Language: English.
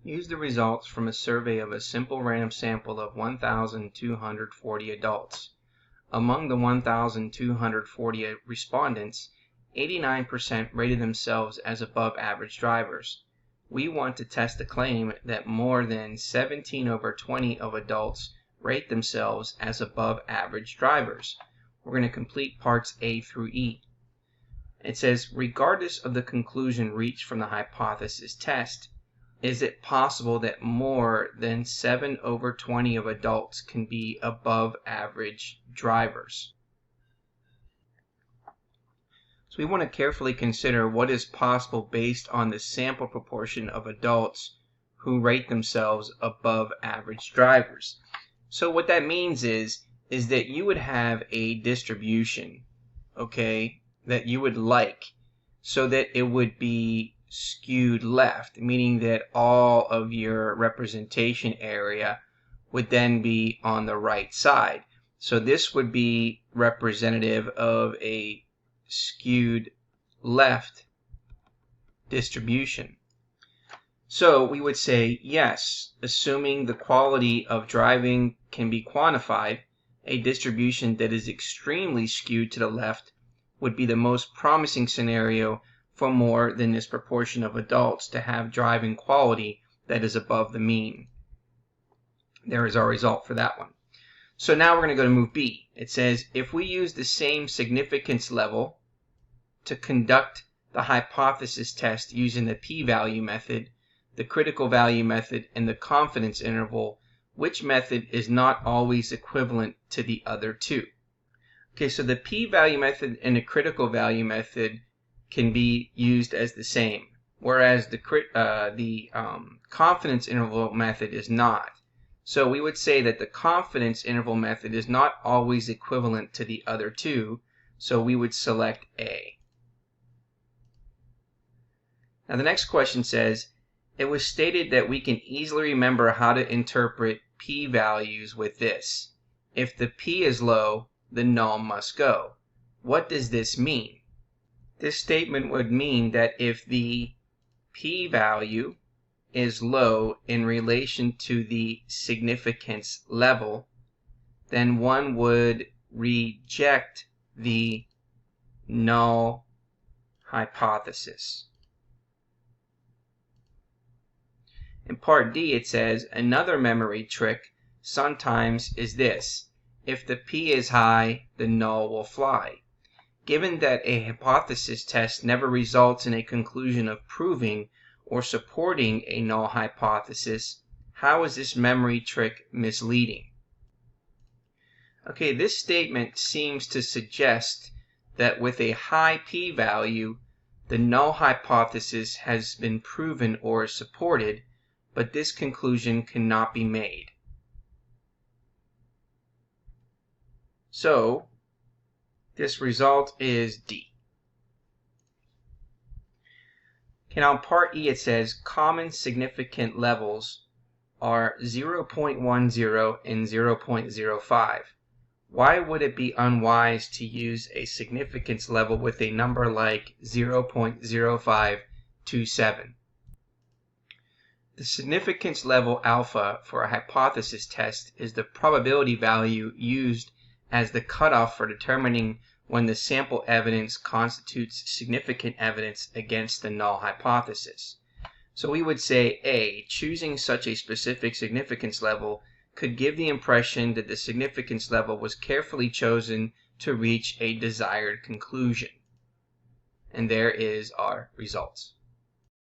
Use the results from a survey of a simple random sample of 1,240 adults. Among the 1,240 respondents, 89% rated themselves as above average drivers. We want to test the claim that more than 17/20 of adults rate themselves as above average drivers. We're going to complete parts A through E. It says, regardless of the conclusion reached from the hypothesis test, is it possible that more than 7/20 of adults can be above average drivers? So we want to carefully consider what is possible based on the sample proportion of adults who rate themselves above average drivers. So what that means is that you would have a distribution, okay, that you would like so that it would be skewed left, meaning that all of your representation area would then be on the right side. So this would be representative of a skewed left distribution. So we would say yes, assuming the quality of driving can be quantified, a distribution that is extremely skewed to the left would be the most promising scenario for more than this proportion of adults to have driving quality that is above the mean. There is our result for that one. So now we're going to go to move B. It says, if we use the same significance level to conduct the hypothesis test using the p-value method, the critical value method, and the confidence interval, which method is not always equivalent to the other two? Okay, so the p-value method and the critical value method can be used as the same, whereas the confidence interval method is not. So we would say that the confidence interval method is not always equivalent to the other two, so we would select A. Now the next question says, it was stated that we can easily remember how to interpret p-values with this. If the p is low, the null must go. What does this mean? This statement would mean that if the p-value is low in relation to the significance level, then one would reject the null hypothesis. In part D, it says, another memory trick sometimes is this. If the p is high, the null will fly. Given that a hypothesis test never results in a conclusion of proving or supporting a null hypothesis, how is this memory trick misleading? Okay, this statement seems to suggest that with a high p-value, the null hypothesis has been proven or supported, but this conclusion cannot be made. So, this result is D. Okay, now in part E it says common significant levels are 0.10 and 0.05. Why would it be unwise to use a significance level with a number like 0.0527? The significance level alpha for a hypothesis test is the probability value used as the cutoff for determining when the sample evidence constitutes significant evidence against the null hypothesis. So we would say A, choosing such a specific significance level could give the impression that the significance level was carefully chosen to reach a desired conclusion. And there is our results.